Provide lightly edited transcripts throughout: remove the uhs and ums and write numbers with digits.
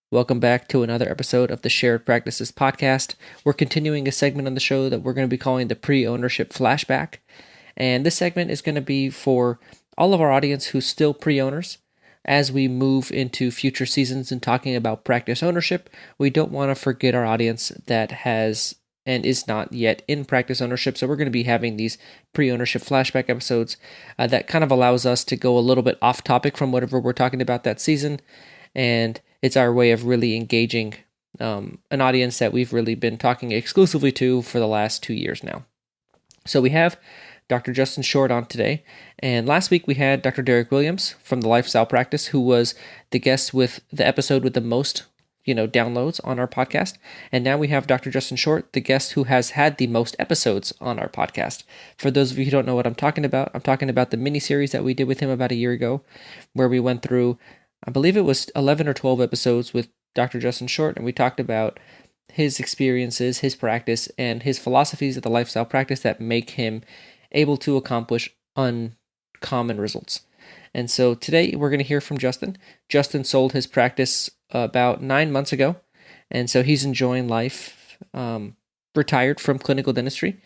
Welcome back to another episode of the Shared Practices podcast. We're continuing a segment on the show that we're going to be calling the pre-ownership flashback. And this segment is going to be for all of our audience who's still pre-owners. As we move into future seasons and talking about practice ownership, we don't want to forget our audience that has and is not yet in practice ownership. So we're going to be having these pre-ownership flashback episodes that kind of allows us to go a little bit off topic from whatever we're talking about that season. And it's our way of really engaging an audience that we've really been talking exclusively to for the last 2 years now. So we have Dr. Justin Short on today, and last week we had Dr. Derek Williams from the Lifestyle Practice, who was the guest with the episode with the most downloads on our podcast. And now we have Dr. Justin Short, the guest who has had the most episodes on our podcast. For those of you who don't know what I'm talking about the mini-series that we did with him about a year ago, where we went through, I believe it was 11 or 12 episodes with Dr. Justin Short, and we talked about his experiences, his practice, and his philosophies of the lifestyle practice that make him able to accomplish uncommon results. And so today we're going to hear from Justin. Justin sold his practice about 9 months ago, and so he's enjoying life, retired from clinical dentistry.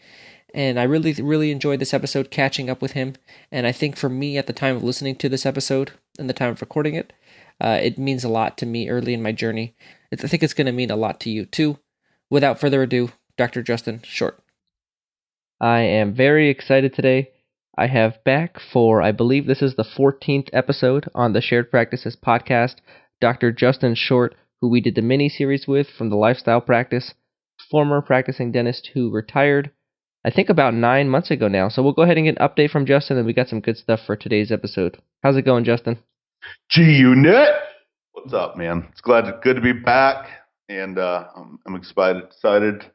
And I really, really enjoyed this episode, catching up with him. And I think for me, at the time of listening to this episode and the time of recording it, it means a lot to me early in my journey. I think it's going to mean a lot to you too. Without further ado, Dr. Justin Short. I am very excited today. I have back for, I believe this is the 14th episode on the Shared Practices podcast, Dr. Justin Short, who we did the mini-series with from the Lifestyle Practice, former practicing dentist who retired, I think about 9 months ago now. So we'll go ahead and get an update from Justin, and we got some good stuff for today's episode. How's it going, Justin? G-Unit! What's up, man? It's good to be back, and I'm excited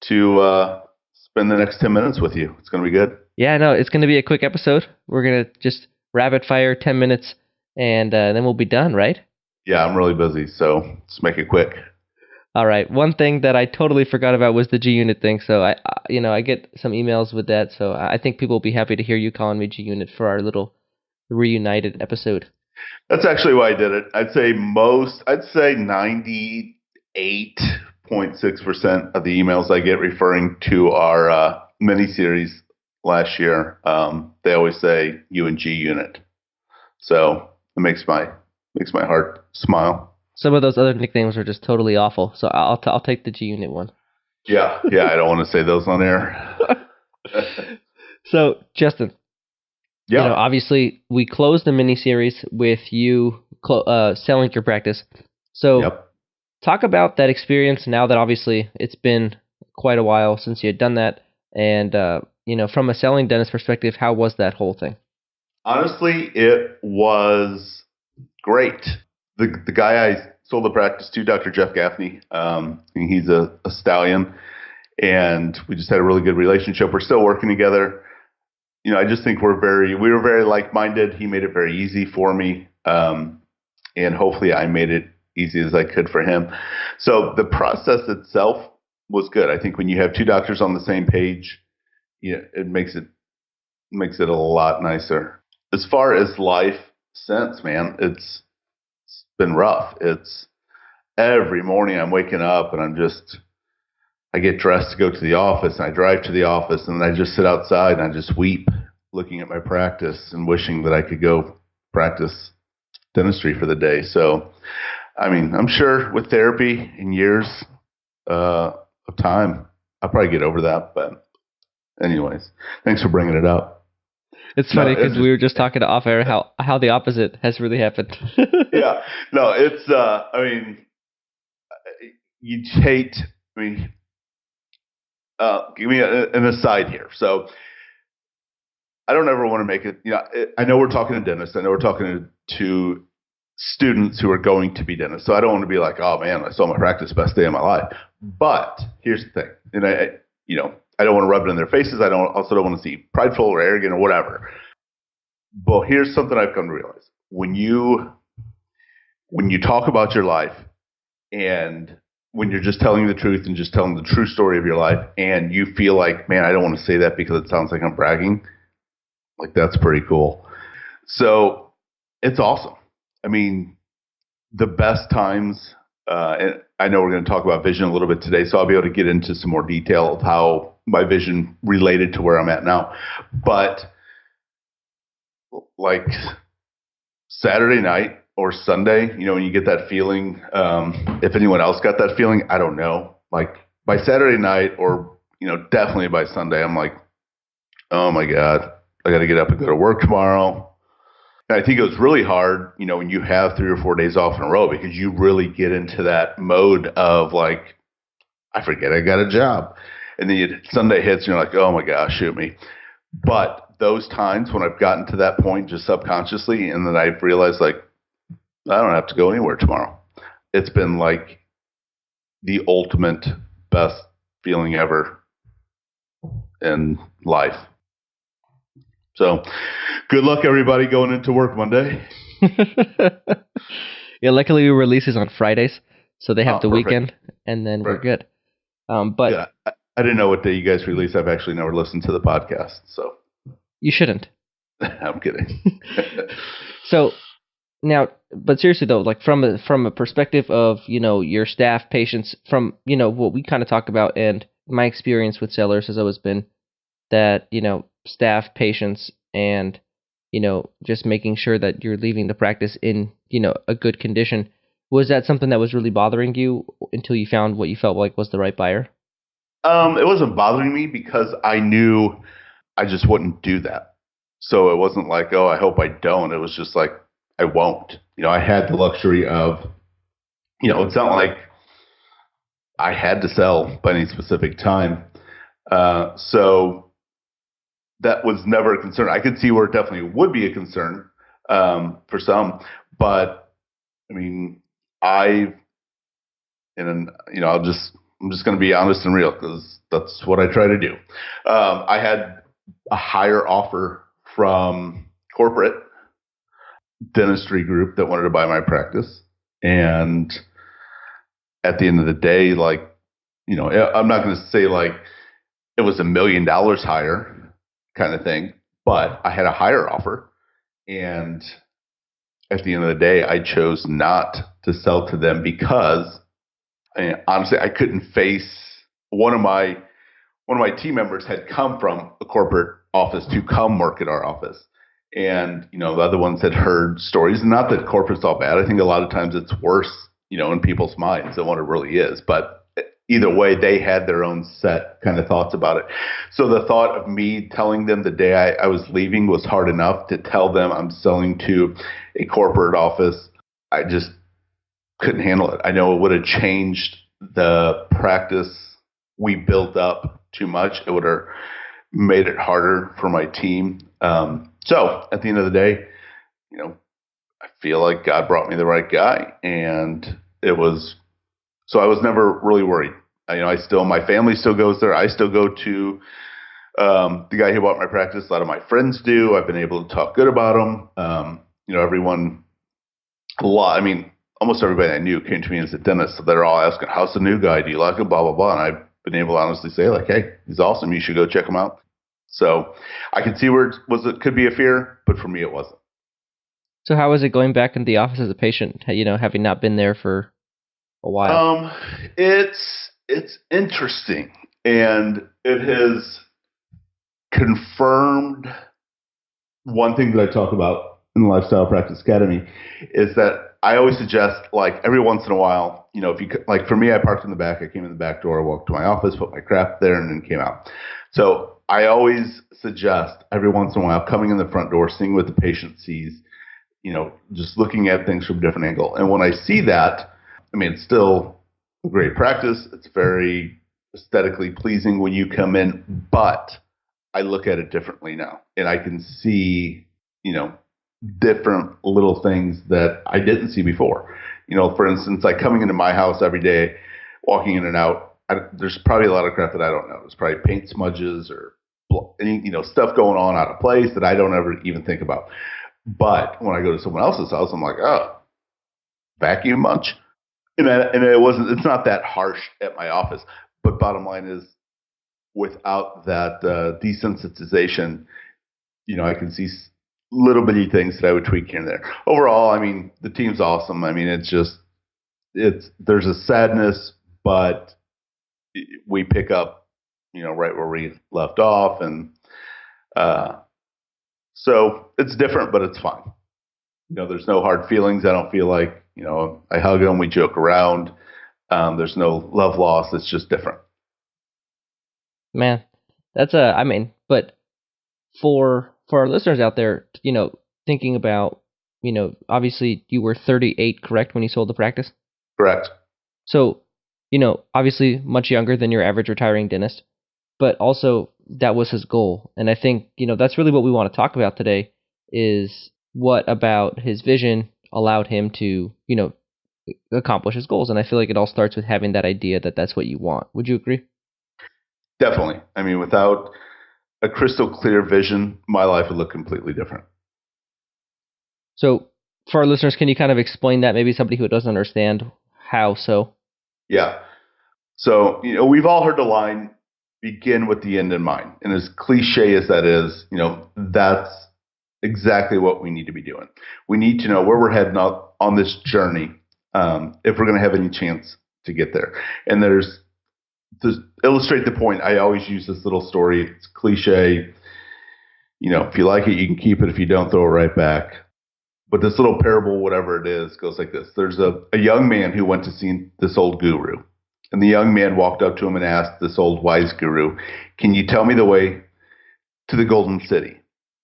to spend the next 10 minutes with you. It's going to be good. Yeah, no, it's going to be a quick episode. We're going to just rapid fire 10 minutes, and then we'll be done, right? Yeah, I'm really busy, so let's make it quick. All right. One thing that I totally forgot about was the G-Unit thing. So I get some emails with that. So I think people will be happy to hear you calling me G-Unit for our little reunited episode. That's actually why I did it. I'd say 98.6% of the emails I get referring to our mini-series last year, they always say you and G-Unit. So it makes my heart smile. Some of those other nicknames are just totally awful, so I'll take the G-Unit one. Yeah, I don't want to say those on air. So, Justin, yeah, obviously we closed the mini-series with you selling your practice. So, Talk about that experience now that obviously it's been quite a while since you had done that, and from a selling dentist perspective, how was that whole thing? Honestly, it was great. The guy I sold the practice to, Dr. Jeff Gaffney, he's a stallion, and we just had a really good relationship. We're still working together. I just think we were very like-minded. He made it very easy for me, and hopefully I made it easy as I could for him. So the process itself was good. I think when you have two doctors on the same page, it makes it a lot nicer. As far as life since, man, it's been rough. It's every morning I'm waking up and I get dressed to go to the office, and I drive to the office, and then I just sit outside and I just weep looking at my practice and wishing that I could go practice dentistry for the day. So, I mean, I'm sure with therapy and years of time, I'll probably get over that. But anyways, thanks for bringing it up. It's funny because we were just talking to off air how the opposite has really happened. Yeah, no, it's you hate. Give me an aside here. So I don't ever want to make it. I know we're talking to dentists. I know we're talking to students who are going to be dentists. So I don't want to be like, oh man, I saw my practice, best day of my life. But here's the thing, and I don't want to rub it in their faces. I also don't want to seem prideful or arrogant or whatever. But here's something I've come to realize. When you talk about your life, and when you're just telling the truth and just telling the true story of your life, and you feel like, man, I don't want to say that because it sounds like I'm bragging, like that's pretty cool. So it's awesome. I mean, the best times And I know we're going to talk about vision a little bit today, so I'll be able to get into some more detail of how my vision related to where I'm at now. But like Saturday night or Sunday, when you get that feeling, if anyone else got that feeling, I don't know. Like by Saturday night or, definitely by Sunday, I'm like, oh my God, I got to get up and go to work tomorrow. And I think it was really hard, when you have 3 or 4 days off in a row, because you really get into that mode of like, I forget I got a job. And then Sunday hits and you're like, oh my gosh, shoot me. But those times when I've gotten to that point just subconsciously, and then I've realized like, I don't have to go anywhere tomorrow. It's been like the ultimate best feeling ever in life. So good luck, everybody, going into work Monday. Yeah, luckily we releases on Fridays, so they have the perfect. weekend, and then we're good. But yeah, I didn't know what day you guys release. I've actually never listened to the podcast, so you shouldn't. I'm kidding. So now, but seriously though, like from a perspective of your staff, patients, from what we kind of talk about, and my experience with sellers has always been that staff, patients, and just making sure that you're leaving the practice in a good condition. Was that something that was really bothering you until you found what you felt like was the right buyer? It wasn't bothering me because I knew I just wouldn't do that. So it wasn't like, oh, I hope I don't. It was just like, I won't. I had the luxury of, it's not like I had to sell by any specific time. So that was never a concern. I could see where it definitely would be a concern for some. But, I mean, I'm just going to be honest and real because that's what I try to do. I had a higher offer from corporate dentistry group that wanted to buy my practice. And at the end of the day, like, I'm not going to say like it was $1 million higher kind of thing, but I had a higher offer. And at the end of the day, I chose not to sell to them because honestly, I couldn't face one of my team members had come from a corporate office to come work at our office. And, the other ones had heard stories. Not that corporate's all bad. I think a lot of times it's worse, in people's minds than what it really is. But either way, they had their own set kind of thoughts about it. So the thought of me telling them the day I was leaving was hard enough. To tell them I'm selling to a corporate office, I just couldn't handle it. I know it would have changed the practice we built up too much. It would have made it harder for my team. So at the end of the day, I feel like God brought me the right guy, and I was never really worried. My family still goes there. I still go to the guy who bought my practice. A lot of my friends do. I've been able to talk good about him. Everyone, almost everybody I knew came to me as a dentist. So they're all asking, how's the new guy? Do you like him? Blah, blah, blah. And I've been able to honestly say like, hey, he's awesome. You should go check him out. So I could see where it could be a fear, but for me, it wasn't. So how was it going back into the office as a patient, having not been there for a while? It's interesting, and it has confirmed one thing that I talk about in the Lifestyle Practice Academy is that I always suggest, like, every once in a while, if you like, for me, I parked in the back. I came in the back door, walked to my office, put my crap there, and then came out. So I always suggest every once in a while coming in the front door, seeing what the patient sees, just looking at things from a different angle. And when I see that, it's still a great practice. It's very aesthetically pleasing when you come in, but I look at it differently now, and I can see, different little things that I didn't see before. For instance, like coming into my house every day, walking in and out, there's probably a lot of crap that I don't know. There's probably paint smudges or any, stuff going on out of place that I don't ever even think about. But when I go to someone else's house, I'm like, oh, vacuum much? And it's not that harsh at my office. But bottom line is, without that desensitization, I can see little bitty things that I would tweak here and there. Overall, the team's awesome. It's just, there's a sadness, but we pick up, right where we left off. And so it's different, but it's fine. There's no hard feelings. I don't feel like, I hug him, we joke around. There's no love lost. It's just different. Man, but for our listeners out there, thinking about, obviously you were 38, correct, when you sold the practice? Correct. So, obviously much younger than your average retiring dentist, but also that was his goal. And I think, that's really what we want to talk about today is what about his vision allowed him to, accomplish his goals. And I feel like it all starts with having that idea that that's what you want. Would you agree? Definitely. I mean, without a crystal clear vision, my life would look completely different. So for our listeners, can you kind of explain that? Maybe somebody who doesn't understand how so? Yeah. So, we've all heard the line, begin with the end in mind. And as cliche as that is, that's exactly what we need to be doing. We need to know where we're heading up on this journey if we're going to have any chance to get there. And to illustrate the point, I always use this little story. It's cliche. If you like it, you can keep it. If you don't, throw it right back. But this little parable, whatever it is, goes like this. There's a young man who went to see this old guru. And the young man walked up to him and asked this old wise guru, "Can you tell me the way to the Golden City?"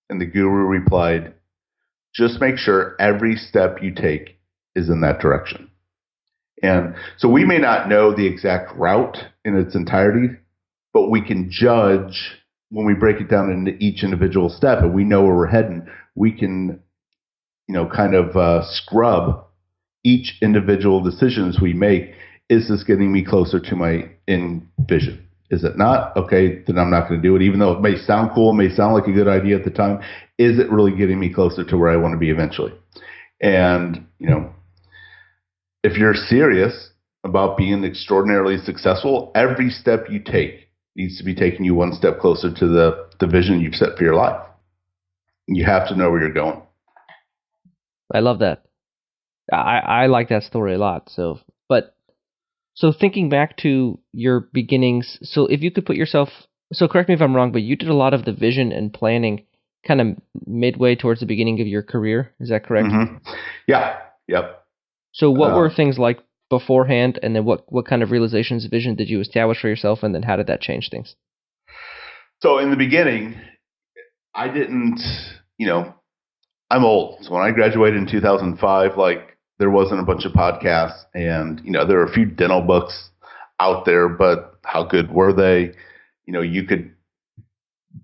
And the guru replied, "Just make sure every step you take is in that direction." And so we may not know the exact route in its entirety, but we can judge when we break it down into each individual step and we know where we're heading. We can, kind of scrub each individual decisions we make. Is this getting me closer to my end vision? Is it not? Okay, then I'm not going to do it. Even though it may sound cool, it may sound like a good idea at the time, is it really getting me closer to where I want to be eventually? And, if you're serious about being extraordinarily successful, every step you take needs to be taking you one step closer to the vision you've set for your life. You have to know where you're going. I love that. I like that story a lot. So thinking back to your beginnings, so if you could put yourself, so correct me if I'm wrong, but you did a lot of the vision and planning kind of midway towards the beginning of your career. Is that correct? Mm-hmm. Yeah. Yep. So what were things like beforehand, and then what kind of realizations, vision did you establish for yourself, and then how did that change things? So in the beginning, I didn't, I'm old. So when I graduated in 2005, there wasn't a bunch of podcasts and, there were a few dental books out there, but how good were they?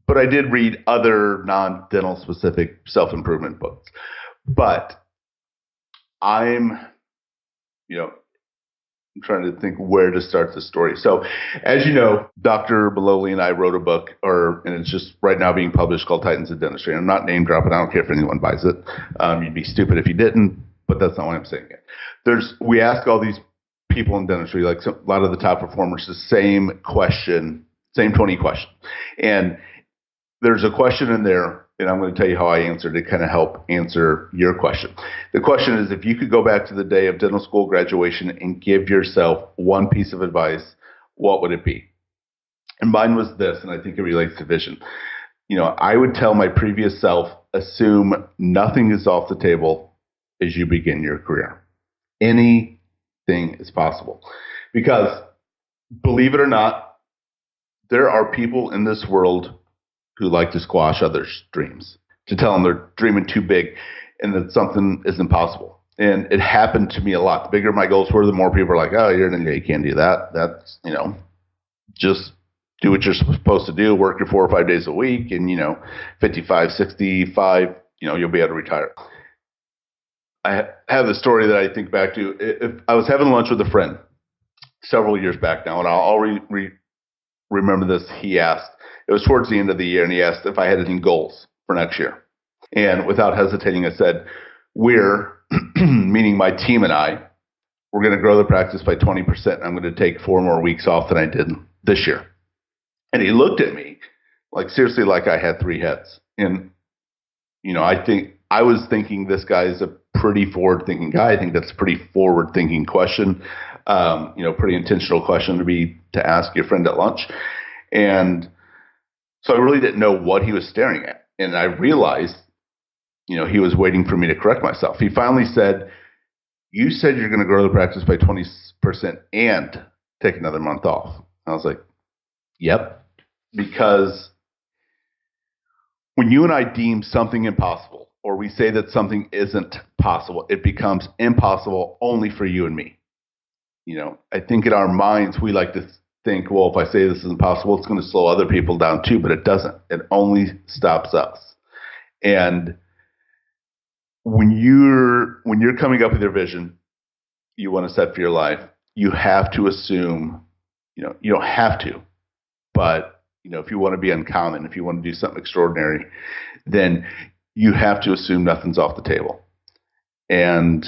But I did read other non-dental specific self-improvement books. But I'm trying to think where to start the story. So, as you know, Dr. Beloli and I wrote a book, and it's just right now being published, called Titans of Dentistry. I'm not name dropping. I don't care if anyone buys it. You'd be stupid if you didn't, but that's not why I'm saying it. We ask all these people in dentistry, a lot of the top performers, the same question, same 20 questions. And there's a question in there, and I'm going to tell you how I answered it, kind of help answer your question. The question is, if you could go back to the day of dental school graduation and give yourself one piece of advice, what would it be? And mine was this, and I think it relates to vision. I would tell my previous self, assume nothing is off the table as you begin your career. Anything is possible. Because, believe it or not, there are people in this world who like to squash others' dreams, to tell them they're dreaming too big and that something is impossible. And it happened to me a lot. The bigger my goals were, the more people are like, "Oh, you can't do that. That's, just do what you're supposed to do, work your 4 or 5 days a week, and, 55, 65, you'll be able to retire." I have a story that I think back to. If I was having lunch with a friend several years back now, and I'll remember this. He asked, it was towards the end of the year, and he asked if I had any goals for next year. And without hesitating, I said, we're, meaning my team and I, we're going to grow the practice by 20%. I'm going to take 4 more weeks off than I did this year. And he looked at me seriously, like I had 3 heads. And, I was thinking this guy is a pretty forward-thinking guy. I think that's a pretty forward-thinking question, pretty intentional question to ask your friend at lunch. And so I really didn't know what he was staring at. And I realized, he was waiting for me to correct myself. He finally said, "You said you're going to grow the practice by 20% and take another month off." I was like, "Yep." Because when you and I deem something impossible, or we say that something isn't possible, it becomes impossible only for you and me. I think in our minds, we like to think, well, if I say this isn't possible, it's going to slow other people down too, but it doesn't. It only stops us. And when you're coming up with your vision, you want to set for your life, you have to assume, you don't have to, but if you want to be uncommon, if you want to do something extraordinary, then you have to assume nothing's off the table. And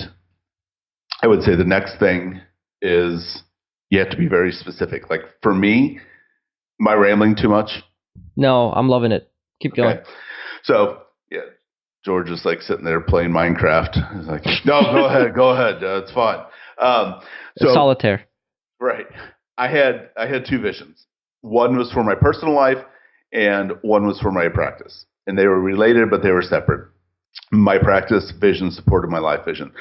I would say the next thing is you have to be very specific. Like for me, am I rambling too much? No, I'm loving it. Keep going. Okay. So, yeah, George is like sitting there playing Minecraft. He's like, "No, go ahead. It's fine." Solitaire. Right. I had two visions. One was for my personal life, and one was for my practice. And they were related, but they were separate. My practice vision supported my life vision.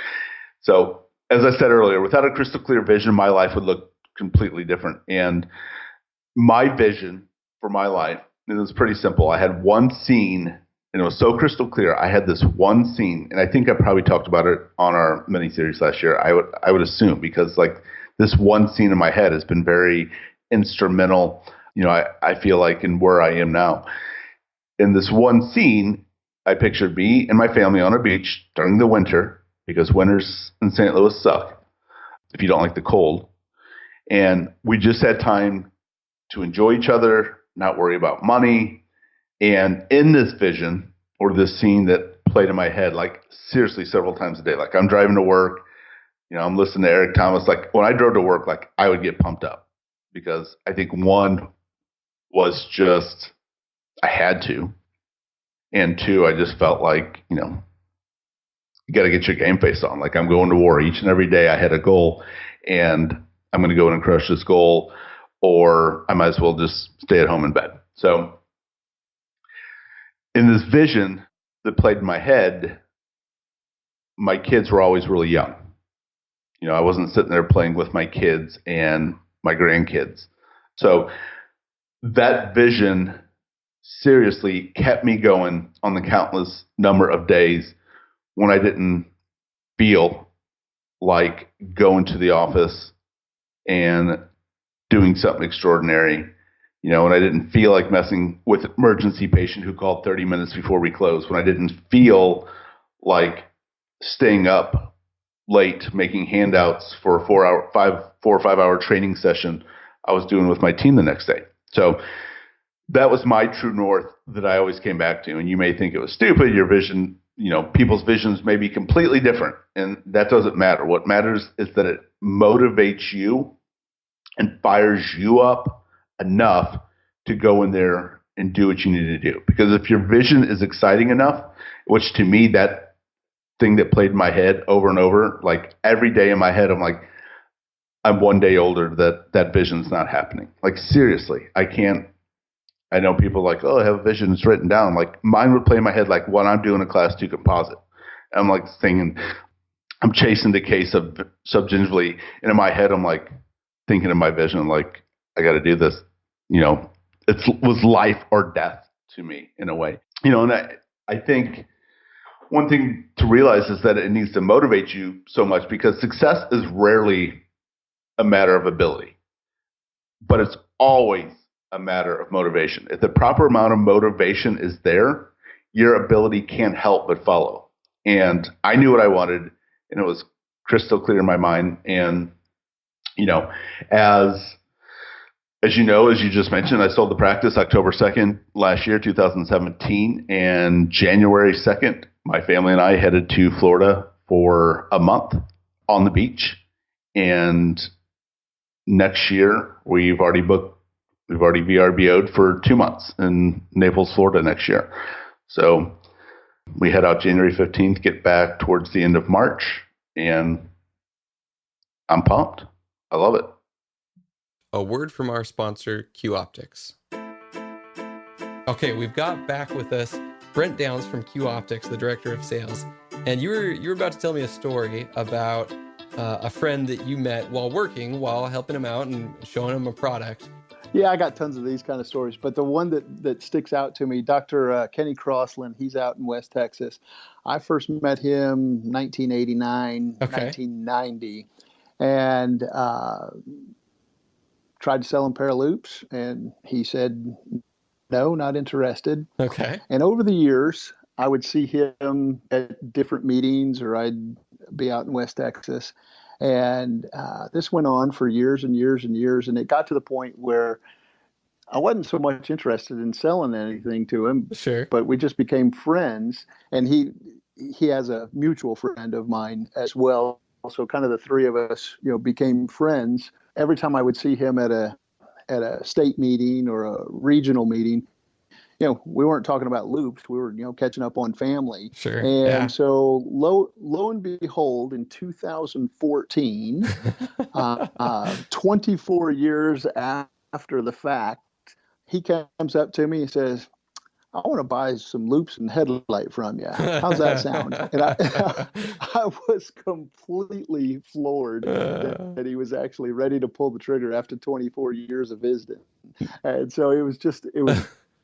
So, as I said earlier, without a crystal clear vision, my life would look completely different. And my vision for my life, it was pretty simple. I had one scene, and it was so crystal clear. I had this one scene, and I think I probably talked about it on our mini-series last year. I would assume, because like this one scene in my head has been very instrumental, I feel like, in where I am now. In this one scene, I pictured me and my family on a beach during the winter, because winters in St. Louis suck if you don't like the cold. And we just had time to enjoy each other, not worry about money. And in this vision, or this scene that played in my head, like seriously several times a day, like I'm driving to work, I'm listening to Eric Thomas. Like when I drove to work, like I would get pumped up, because I think one was just, I had to. And two, I just felt like, you got to get your game face on. Like I'm going to war each and every day. I had a goal, and I'm going to go in and crush this goal, or I might as well just stay at home in bed. So in this vision that played in my head, my kids were always really young. I wasn't sitting there playing with my kids and my grandkids. So that vision seriously kept me going on the countless number of days when I didn't feel like going to the office and doing something extraordinary, when I didn't feel like messing with an emergency patient who called 30 minutes before we closed, when I didn't feel like staying up late making handouts for a 4 or 5 hour training session I was doing with my team the next day. So that was my true north that I always came back to. And you may think it was stupid. Your vision, people's visions may be completely different, and that doesn't matter. What matters is that it motivates you and fires you up enough to go in there and do what you need to do. Because if your vision is exciting enough, which to me, that thing that played in my head over and over, like every day in my head, I'm like, I'm one day older, that vision's not happening. Like seriously, I know people like, oh, I have a vision, it's written down. Like mine would play in my head like when I'm doing a class 2 composite. And I'm like thinking, I'm chasing the case of subgingivally. And in my head, I'm like thinking of my vision, like, I got to do this. It was life or death to me in a way. And I think one thing to realize is that it needs to motivate you so much, because success is rarely a matter of ability, but it's always a matter of motivation. If the proper amount of motivation is there, your ability can't help but follow. And I knew what I wanted, and it was crystal clear in my mind. And, as you know, as you just mentioned, I sold the practice October 2nd last year, 2017. And January 2nd, my family and I headed to Florida for a month on the beach. And next year, we've already VRBO'd for 2 months in Naples, Florida next year. So We head out January 15th, get back towards the end of March, and I'm pumped. I love it. A word from our sponsor, Q Optics. Okay, we've got back with us Brent Downs from Q Optics, the director of sales. And you were about to tell me a story about a friend that you met while helping him out and showing him a product. Yeah, I got tons of these kind of stories, but the one that sticks out to me, Dr. Kenny Crossland, he's out in West Texas. I first met him 1989, 1990, and tried to sell him a pair of loops, and he said, no, not interested. Okay. And over the years, I would see him at different meetings, or I'd be out in West Texas. And this went on for years and years and years. And it got to the point where I wasn't so much interested in selling anything to him. Sure. But we just became friends. And he has a mutual friend of mine as well. So kind of the three of us, became friends. Every time I would see him at a state meeting or a regional meeting, we weren't talking about loops. We were, catching up on family. Sure. And so lo and behold, in 2014, 24 years after the fact, he comes up to me and says, I want to buy some loops and headlight from you. How's that sound? And I was completely floored that he was actually ready to pull the trigger after 24 years of visiting. And so it was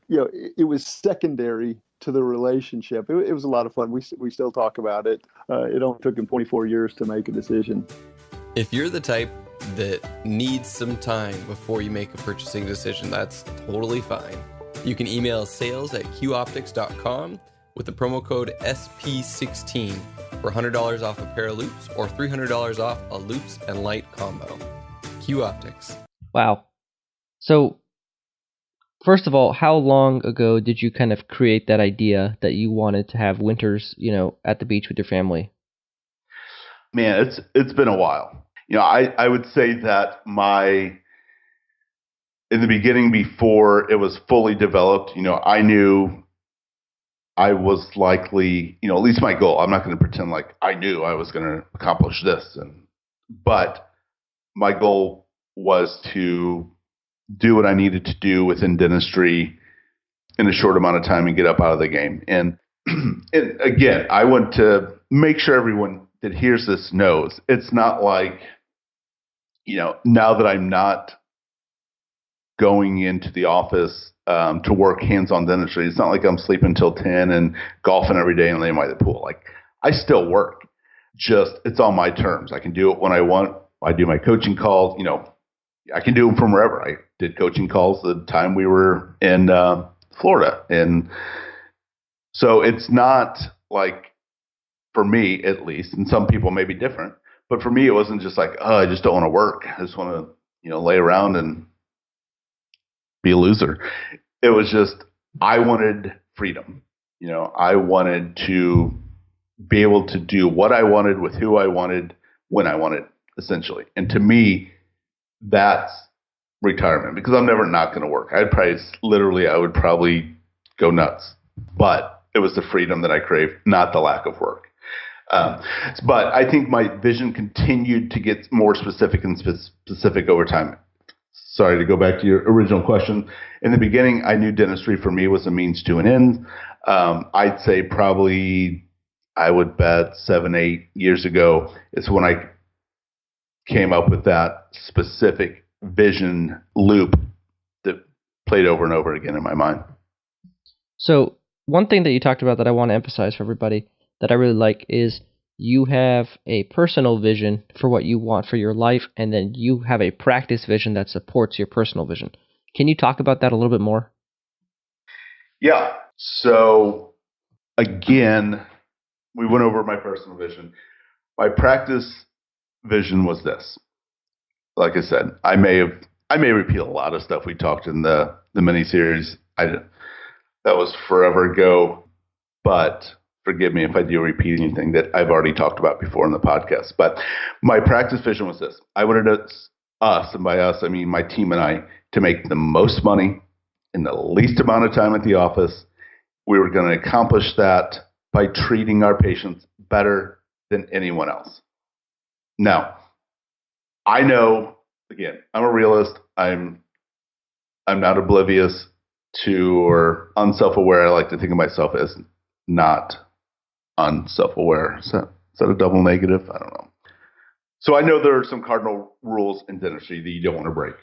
it was secondary to the relationship. It was a lot of fun. We still talk about it. It only took him 24 years to make a decision. If you're the type that needs some time before you make a purchasing decision, that's totally fine. You can email sales@qoptics.com with the promo code SP16 for $100 off a pair of loops or $300 off a loops and light combo. Q Optics. Wow. So, first of all, how long ago did you kind of create that idea that you wanted to have winters, at the beach with your family? Man, it's been a while. I would say that in the beginning, before it was fully developed, I knew I was likely, at least my goal. I'm not going to pretend like I knew I was going to accomplish this, but my goal was to do what I needed to do within dentistry in a short amount of time and get up out of the game. And again, I want to make sure everyone that hears this knows it's not like, now that I'm not going into the office to work hands-on dentistry, it's not like I'm sleeping till 10 and golfing every day and laying by the pool. Like, I still work, just it's on my terms. I can do it when I want. I do my coaching calls. I can do them from wherever. I did coaching calls the time we were in Florida, and so it's not like, for me at least, and some people may be different, but for me it wasn't just like, oh, I just don't want to work. I just want to lay around and be a loser. It was just, I wanted freedom. I wanted to be able to do what I wanted with who I wanted when I wanted, essentially. And to me, that's retirement, because I'm never not going to work. I would probably go nuts, but it was the freedom that I craved, not the lack of work. But I think my vision continued to get more specific and specific over time. Sorry to go back to your original question. In the beginning, I knew dentistry for me was a means to an end. I'd say probably, I would bet 7-8 years ago is when I came up with that specific vision loop that played over and over again in my mind. So one thing that you talked about that I want to emphasize for everybody that I really like is you have a personal vision for what you want for your life, and then you have a practice vision that supports your personal vision. Can you talk about that a little bit more? Yeah. So again, we went over my personal vision. My practice vision was this. Like I said, I may repeat a lot of stuff we talked in the mini-series. That was forever ago, but forgive me if I do repeat anything that I've already talked about before in the podcast. But my practice vision was this. I wanted us, and by us, I mean my team and I, to make the most money in the least amount of time at the office. We were going to accomplish that by treating our patients better than anyone else. Now, I know, again, I'm a realist. I'm not oblivious to or unself-aware. I like to think of myself as not unself-aware. Is that a double negative? I don't know. So I know there are some cardinal rules in dentistry that you don't want to break,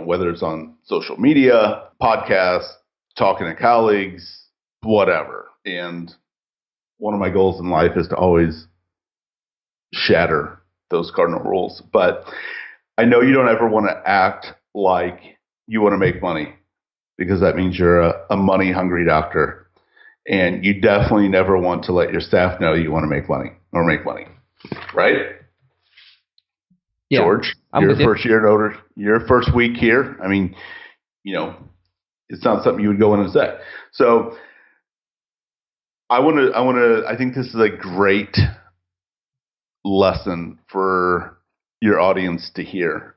whether it's on social media, podcasts, talking to colleagues, whatever. And one of my goals in life is to always shatter those cardinal rules. But I know you don't ever want to act like you want to make money, because that means you're a money-hungry doctor. And you definitely never want to let your staff know you want to make money, right? Yeah, George, your first year in order, your first week here. I mean, it's not something you would go in and say. So I think this is a great lesson for your audience to hear.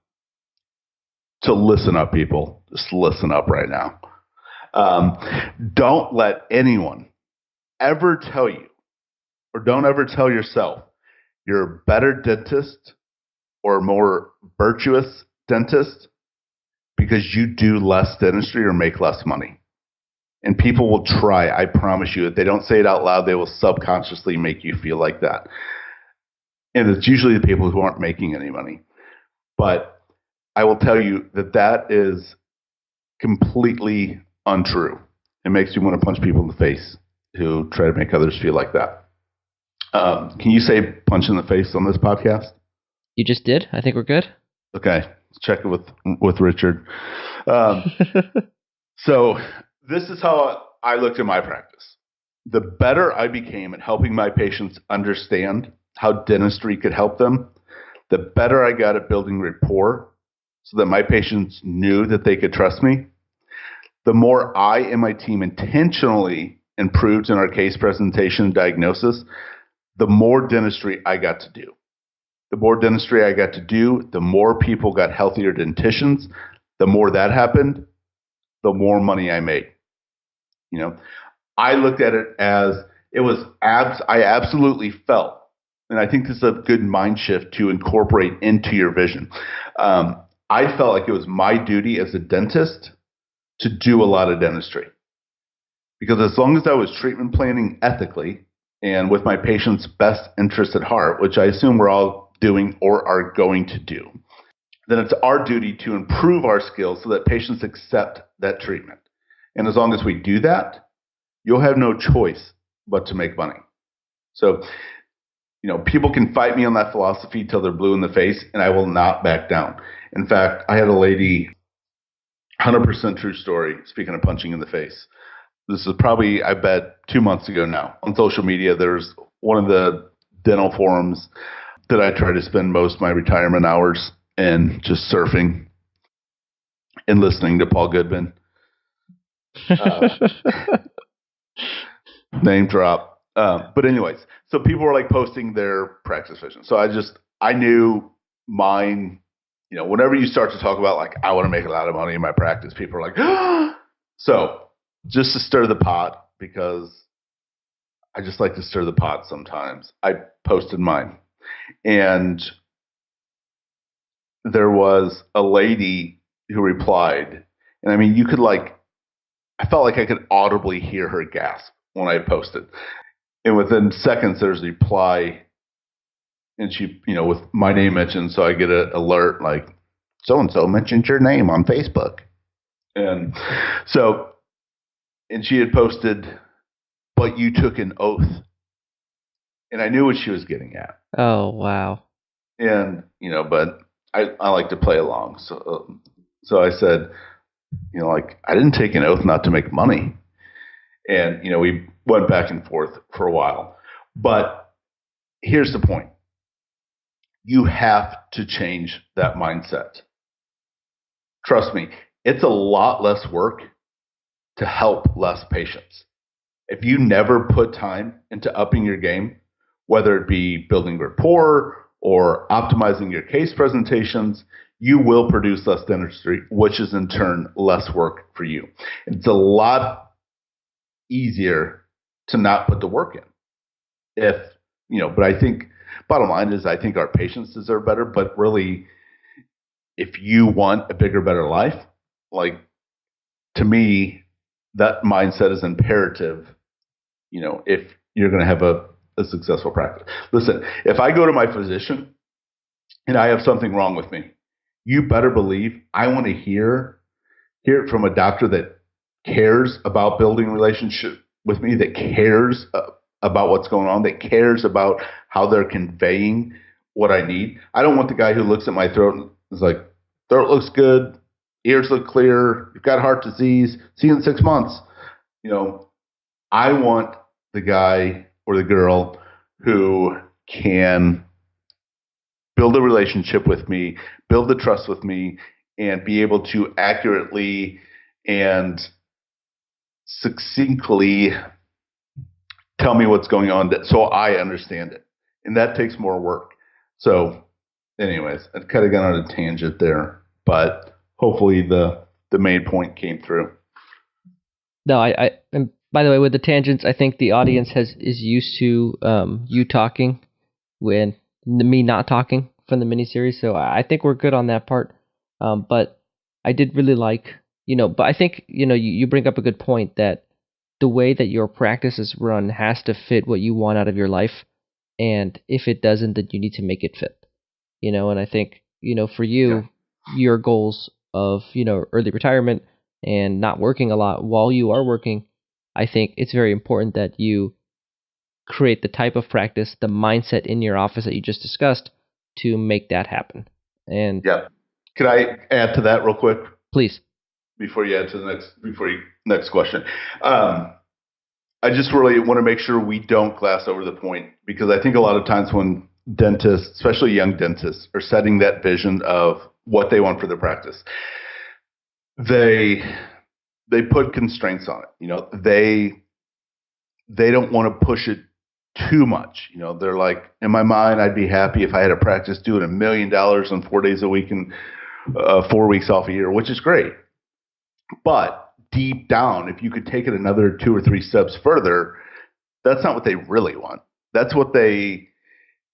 To listen up, people. Just listen up right now. Don't let anyone ever tell you, or don't ever tell yourself, you're a better dentist or a more virtuous dentist because you do less dentistry or make less money. And people will try, I promise you. If they don't say it out loud, they will subconsciously make you feel like that. And it's usually the people who aren't making any money. But I will tell you that is completely untrue. It makes you want to punch people in the face who try to make others feel like that. Can you say punch in the face on this podcast? You just did? I think we're good. Okay. Let's check it with Richard. So this is how I looked at my practice. The better I became at helping my patients understand how dentistry could help them, the better I got at building rapport so that my patients knew that they could trust me. The more I and my team intentionally improved in our case presentation and diagnosis, the more dentistry I got to do. The more dentistry I got to do, the more people got healthier dentitions. The more that happened, the more money I made. I looked at it as I absolutely felt, and I think this is a good mind shift to incorporate into your vision. I felt like it was my duty as a dentist to do a lot of dentistry. Because as long as I was treatment planning ethically and with my patient's best interest at heart, which I assume we're all doing or are going to do, then it's our duty to improve our skills so that patients accept that treatment. And as long as we do that, you'll have no choice but to make money. So, people can fight me on that philosophy till they're blue in the face, and I will not back down. In fact, I had a lady, 100% true story, speaking of punching in the face. This is probably, I bet, 2 months ago now. On social media, there's one of the dental forums that I try to spend most of my retirement hours in, just surfing and listening to Paul Goodman. Name drop. But anyways, so people were like posting their practice vision. So I knew mine, whenever you start to talk about like, I want to make a lot of money in my practice, people are like, ah! So just to stir the pot, because I just like to stir the pot sometimes, I posted mine. And there was a lady who replied, and I mean, I felt like I could audibly hear her gasp when I posted. And within seconds, there's a reply, and she, with my name mentioned, so I get an alert like, so-and-so mentioned your name on Facebook. And she had posted, but you took an oath. And I knew what she was getting at. Oh, wow. And, but I like to play along. So I said, I didn't take an oath not to make money. And, we went back and forth for a while. But here's the point. You have to change that mindset. Trust me, it's a lot less work to help less patients. If you never put time into upping your game, whether it be building rapport or optimizing your case presentations, you will produce less dentistry, which is in turn less work for you. It's a lot easier to not put the work in. if, but I think bottom line is I think our patients deserve better, but really if you want a bigger, better life, like to me, that mindset is imperative, if you're going to have a successful practice. Listen, if I go to my physician and I have something wrong with me, you better believe I want to hear it from a doctor that cares about building a relationship with me, that cares about what's going on, that cares about how they're conveying what I need. I don't want the guy who looks at my throat and is like, throat looks good, ears look clear, you've got heart disease, see you in 6 months. I want the guy or the girl who can build a relationship with me, build the trust with me, and be able to accurately and succinctly tell me what's going on so I understand it. And that takes more work. So anyways, I kind of got on a tangent there, but hopefully the main point came through. No, and by the way, with the tangents, I think the audience is used to you talking when me not talking from the miniseries, so I think we're good on that part. But I did really like, but I think, you bring up a good point that the way that your practice is run has to fit what you want out of your life. And if it doesn't, then you need to make it fit, and I think, for you, your goals of, early retirement and not working a lot while you are working, I think it's very important that you create the type of practice, the mindset in your office that you just discussed to make that happen. And could I add to that real quick? Please. Before you add to the next question. I just really want to make sure we don't glass over the point, because I think a lot of times when dentists, especially young dentists, are setting that vision of what they want for their practice, they put constraints on it. They don't want to push it too much. They're like, in my mind, I'd be happy if I had a practice doing $1 million on 4 days a week and 4 weeks off a year, which is great. But deep down, if you could take it another 2 or 3 steps further, that's not what they really want. That's what they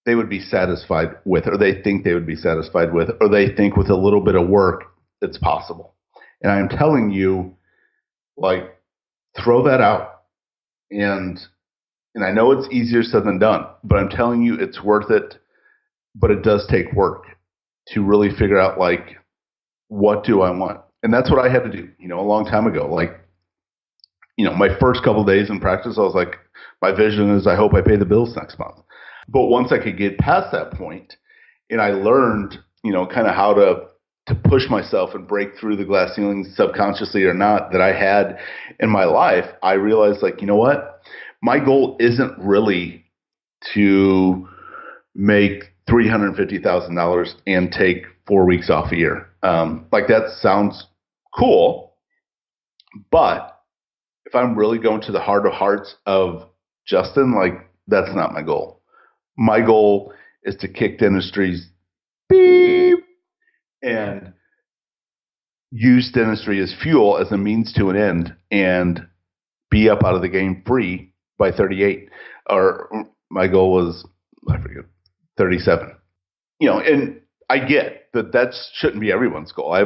would be satisfied with, or they think they would be satisfied with, or they think with a little bit of work, it's possible. And I'm telling you, like, throw that out. And I know it's easier said than done, but I'm telling you, it's worth it. But it does take work to really figure out, like, what do I want? And that's what I had to do, a long time ago. Like, my first couple of days in practice, I was like, my vision is I hope I pay the bills next month. But once I could get past that point, and I learned, kind of how to push myself and break through the glass ceiling, subconsciously or not, that I had in my life, I realized, like, you know what? My goal isn't really to make $350,000 and take 4 weeks off a year. Like, that sounds cool, but if I'm really going to the heart of hearts of Justin, like, that's not my goal. My goal is to kick dentistry's beep and use dentistry as fuel, as a means to an end, and be up out of the game free by 38. Or my goal was, I forget, 37. And I get that shouldn't be everyone's goal.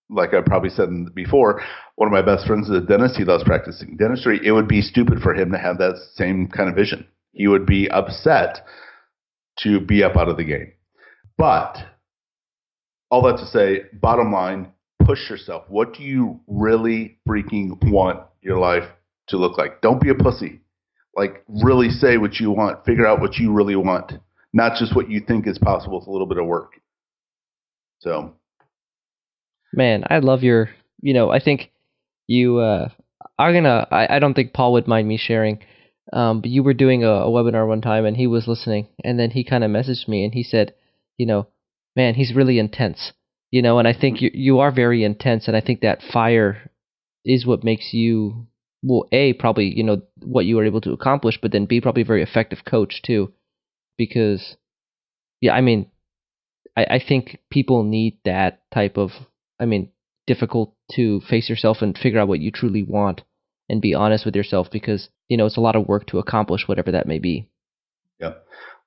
Like I probably said before, one of my best friends is a dentist. He loves practicing dentistry. It would be stupid for him to have that same kind of vision. He would be upset to be up out of the game. But all that to say, bottom line, push yourself. What do you really freaking want your life to look like? Don't be a pussy. Like, really say what you want. Figure out what you really want, not just what you think is possible with a little bit of work. So, man, I love your, I think you are gonna, I don't think Paul would mind me sharing, but you were doing a webinar one time and he was listening, and then he kind of messaged me and he said, man, he's really intense, and I think you are very intense, and I think that fire is what makes you, well, A, probably, what you were able to accomplish, but then B, probably a very effective coach too, because, yeah, I mean, I think people need that type of, difficult to face yourself and figure out what you truly want and be honest with yourself, because, it's a lot of work to accomplish whatever that may be. Yeah.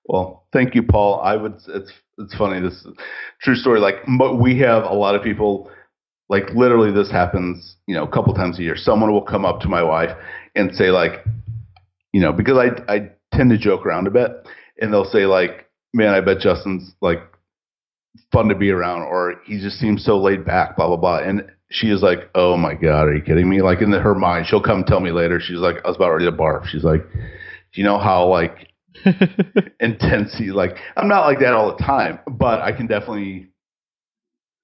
Well, thank you, Paul. It's funny. This is a true story. Like we have a lot of people, like literally this happens, a couple times a year. Someone will come up to my wife and say like, because I tend to joke around a bit, and they'll say like, man, I bet Justin's like fun to be around, or he just seems so laid back, blah, blah, blah. And she is like, oh my God, are you kidding me? Like in her mind, she'll come tell me later. She's like, I was about ready to barf. She's like, do you know how like intense he, like, I'm not like that all the time, but I can definitely,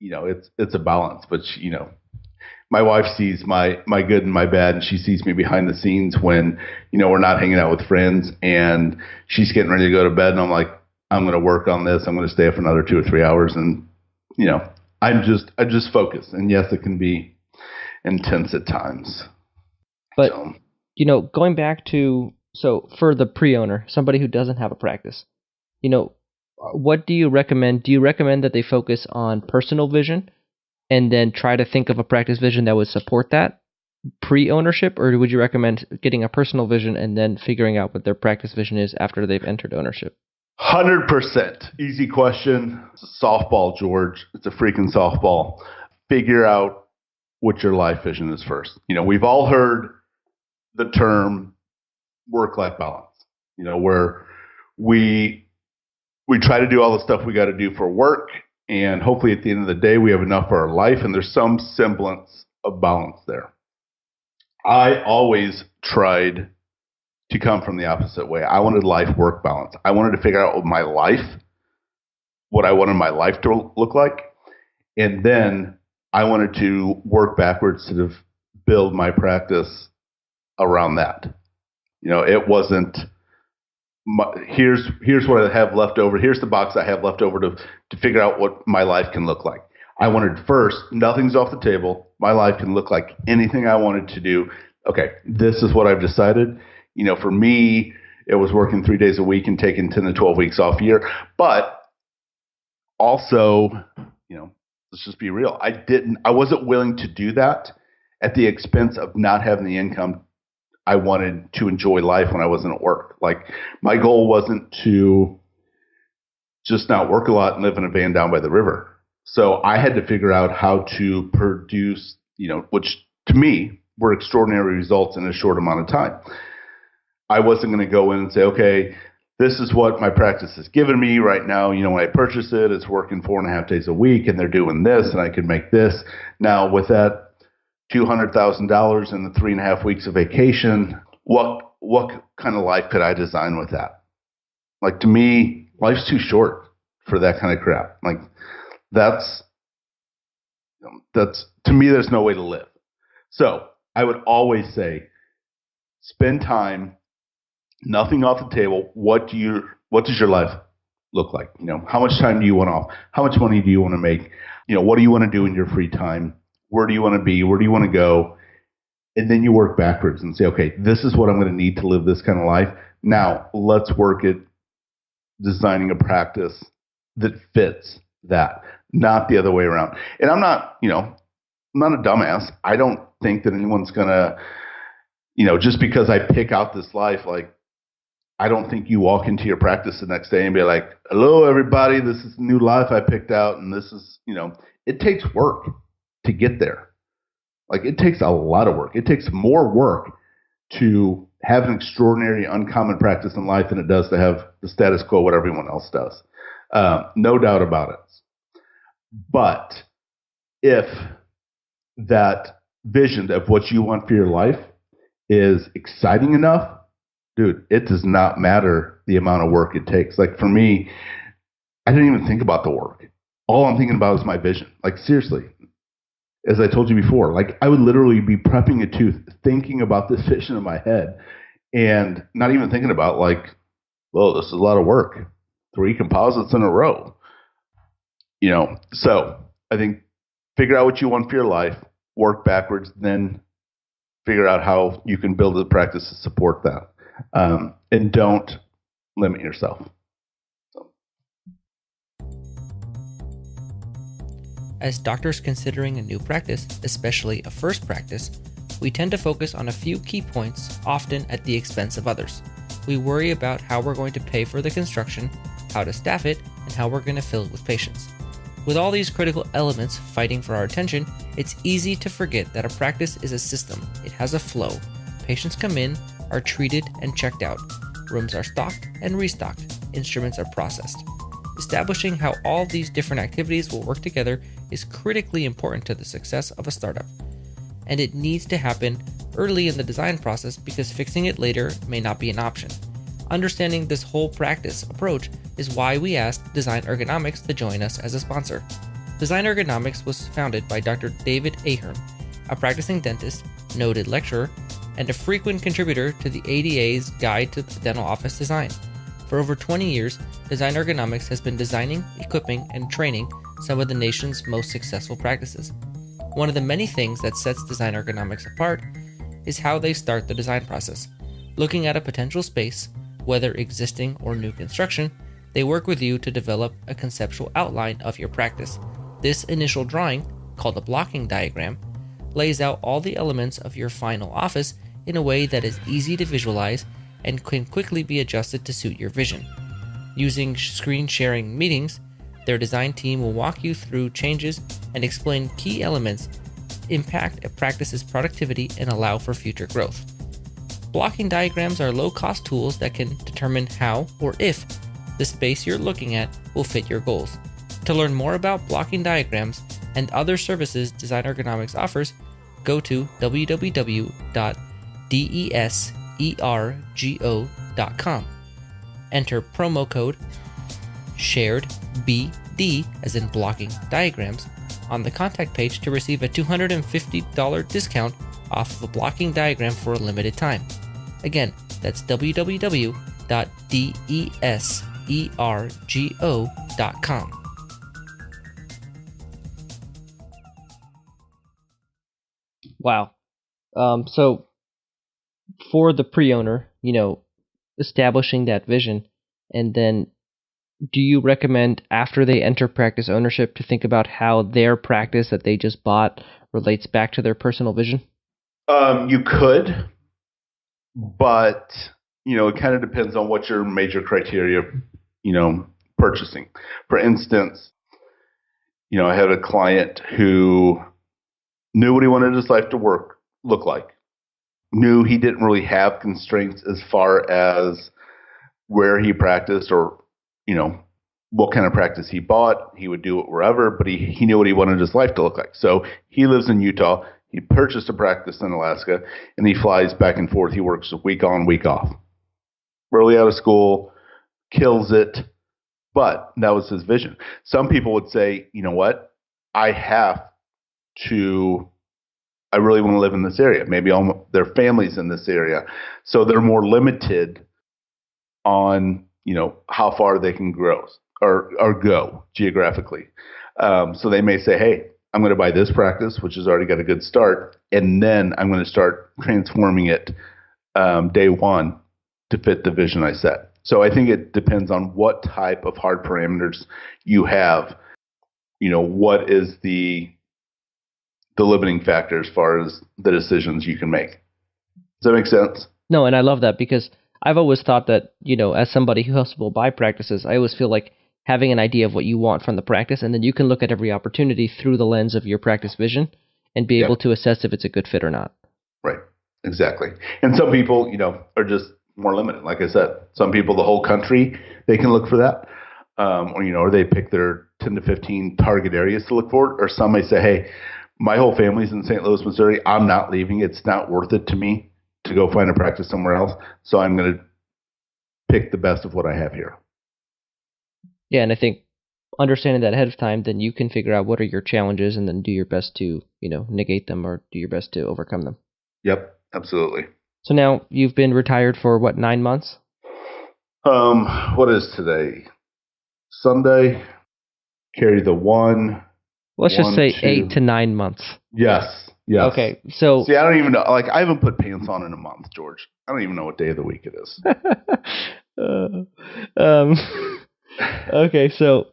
it's a balance. But she, my wife sees my good and my bad, and she sees me behind the scenes when, we're not hanging out with friends, and she's getting ready to go to bed, and I'm like, I'm going to work on this. I'm going to stay up for another 2 or 3 hours, and I just focus. And yes, it can be intense at times. But going back to, so for the pre-owner, somebody who doesn't have a practice, what do you recommend? Do you recommend that they focus on personal vision and then try to think of a practice vision that would support that pre-ownership, or would you recommend getting a personal vision and then figuring out what their practice vision is after they've entered ownership? 100%. Easy question. It's a softball, George. It's a freaking softball. Figure out what your life vision is first. We've all heard the term work-life balance, where we try to do all the stuff we got to do for work, and hopefully at the end of the day, we have enough for our life, and there's some semblance of balance there. I always tried to come from the opposite way. I wanted life-work balance. I wanted to figure out what I wanted my life to look like. And then I wanted to work backwards to build my practice around that. It wasn't, here's what I have left over. Here's the box I have left over to figure out what my life can look like. I wanted first, nothing's off the table. My life can look like anything I wanted to do. Okay, this is what I've decided. For me, it was working 3 days a week and taking 10 to 12 weeks off a year. But also, let's just be real. I wasn't willing to do that at the expense of not having the income I wanted to enjoy life when I wasn't at work. Like, my goal wasn't to just not work a lot and live in a van down by the river. So I had to figure out how to produce, which to me were extraordinary results in a short amount of time. I wasn't going to go in and say, okay, this is what my practice has given me right now. When I purchase it, it's working 4.5 days a week, and they're doing this, and I can make this. Now, with that $200,000 and the 3.5 weeks of vacation, what kind of life could I design with that? Like, to me, life's too short for that kind of crap. Like, that's to me, there's no way to live. So I would always say, spend time. Nothing off the table. What does your life look like? How much time do you want off? How much money do you want to make? What do you want to do in your free time? Where do you want to be? Where do you want to go? And then you work backwards and say, okay, this is what I'm going to need to live this kind of life. Now let's work at designing a practice that fits that, not the other way around. And I'm not a dumbass. I don't think that anyone's going to, just because I pick out this life, like, I don't think you walk into your practice the next day and be like, hello, everybody, this is the new life I picked out. And this is, it takes work to get there. Like, it takes a lot of work. It takes more work to have an extraordinary, uncommon practice in life than it does to have the status quo, what everyone else does. No doubt about it. But if that vision of what you want for your life is exciting enough, dude, it does not matter the amount of work it takes. Like, for me, I didn't even think about the work. All I'm thinking about is my vision. Like, seriously, as I told you before, like, I would literally be prepping a tooth, thinking about this vision in my head, and not even thinking about, like, well, this is a lot of work. 3 composites in a row. So I think figure out what you want for your life, work backwards, then figure out how you can build a practice to support that. And don't limit yourself. So. As doctors considering a new practice, especially a first practice, we tend to focus on a few key points, often at the expense of others. we worry about how we're going to pay for the construction, how to staff it, and how we're going to fill it with patients. With all these critical elements fighting for our attention, it's easy to forget that a practice is a system. It has a flow. Patients come in, are treated, and checked out. Rooms are stocked and restocked. Instruments are processed. Establishing how all these different activities will work together is critically important to the success of a startup. And it needs to happen early in the design process because fixing it later may not be an option. Understanding this whole practice approach is why we asked Design Ergonomics to join us as a sponsor. Design Ergonomics was founded by Dr. David Ahern, a practicing dentist, noted lecturer, and a frequent contributor to the ADA's Guide to Dental Office Design. For over 20 years, Design Ergonomics has been designing, equipping, and training some of the nation's most successful practices. One of the many things that sets Design Ergonomics apart is how they start the design process. Looking at a potential space, whether existing or new construction, they work with you to develop a conceptual outline of your practice. This initial drawing, called a blocking diagram, lays out all the elements of your final office in a way that is easy to visualize and can quickly be adjusted to suit your vision. Using screen sharing meetings, their design team will walk you through changes and explain key elements impact a practice's productivity and allow for future growth. Blocking diagrams are low-cost tools that can determine how or if the space you're looking at will fit your goals. To learn more about blocking diagrams and other services Design Ergonomics offers, go to www.desergo.com. Enter promo code SHAREDBD, as in blocking diagrams, on the contact page to receive a $250 discount off of a blocking diagram for a limited time. Again, that's www.desergo.com. Wow. So for the pre-owner, establishing that vision, and then do you recommend after they enter practice ownership to think about how their practice that they just bought relates back to their personal vision? You could, but it kind of depends on what your major criteria, purchasing. For instance, I had a client who knew what he wanted his life to look like. Knew he didn't really have constraints as far as where he practiced or, what kind of practice he bought. He would do it wherever, but he knew what he wanted his life to look like. So he lives in Utah. He purchased a practice in Alaska, and he flies back and forth. He works a week on, week off. Early out of school, kills it, but that was his vision. Some people would say, you know what? I really want to live in this area. Maybe all their family's in this area. So they're more limited on, how far they can grow or go geographically. So they may say, hey, I'm going to buy this practice, which has already got a good start, and then I'm going to start transforming it day one to fit the vision I set. So I think it depends on what type of hard parameters you have. What is the limiting factor as far as the decisions you can make. Does that make sense? No, and I love that because I've always thought that, as somebody who helps people buy practices, I always feel like having an idea of what you want from the practice, and then you can look at every opportunity through the lens of your practice vision and be able to assess if it's a good fit or not. Right. Exactly. And some people, are just more limited. Like I said, some people, the whole country, they can look for that. Or they pick their 10 to 15 target areas to look for. Or some may say, hey, my whole family's in St. Louis, Missouri. I'm not leaving. It's not worth it to me to go find a practice somewhere else. So I'm going to pick the best of what I have here. Yeah, and I think understanding that ahead of time, then you can figure out what are your challenges and then do your best to, negate them or do your best to overcome them. Yep, absolutely. So now you've been retired for 9 months? What is today? Sunday. Carry the one. Let's just say 8 to 9 months. Yes. Yes. Okay. So see, I don't even know. Like, I haven't put pants on in a month, George. I don't even know what day of the week it is. Okay. So,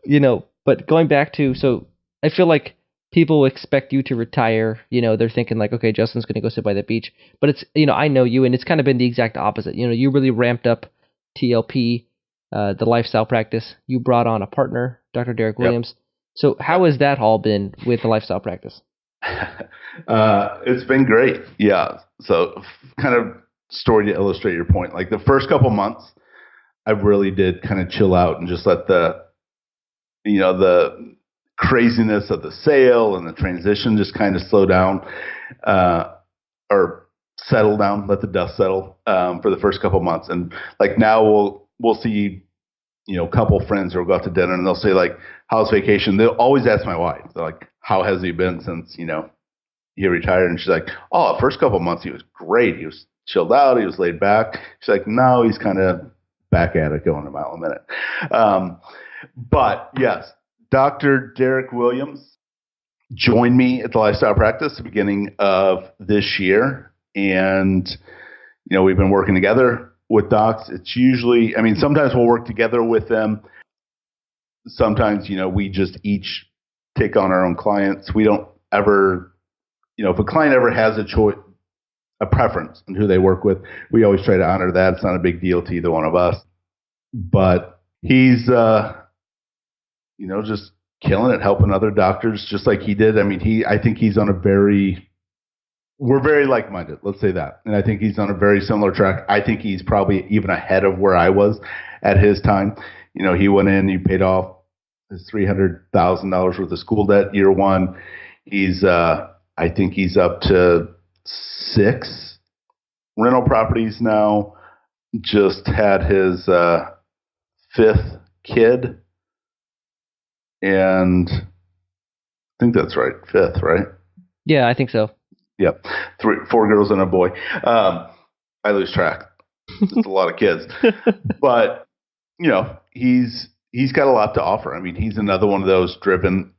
but going back to, so I feel like people expect you to retire. They're thinking like, okay, Justin's going to go sit by the beach. But it's, I know you, and it's kind of been the exact opposite. You really ramped up TLP, the lifestyle practice, you brought on a partner, Dr. Derek Williams. So how has that all been with the lifestyle practice? It's been great. Yeah. So kind of story to illustrate your point. Like the first couple months, I really did kind of chill out and just let the craziness of the sale and the transition just kind of slow down, or settle down, let the dust settle, for the first couple months. And like now we'll see, a couple friends who'll go out to dinner and they'll say like, how's vacation? They'll always ask my wife. They're like, how has he been since, he retired? And she's like, oh, the first couple months he was great. He was chilled out. He was laid back. She's like, no, he's kind of back at it, going a mile a minute. But yes, Dr. Derek Williams joined me at the lifestyle practice at the beginning of this year. And, we've been working together with docs. It's usually, sometimes we'll work together with them. Sometimes, we just each take on our own clients. We don't ever, if a client ever has a choice, a preference in who they work with, we always try to honor that. It's not a big deal to either one of us. But he's, just killing it, helping other doctors just like he did. I think he's on we're very like-minded, let's say that. And I think he's on a very similar track. I think he's probably even ahead of where I was at his time. He went in, he paid off his $300,000 worth of school debt year one. He's, I think he's up to 6 rental properties now. Just had his 5th kid. And I think that's right. 5th, right? Yeah, I think so. Yep. 4 girls and a boy. I lose track. It's a lot of kids. But, he's got a lot to offer. He's another one of those driven.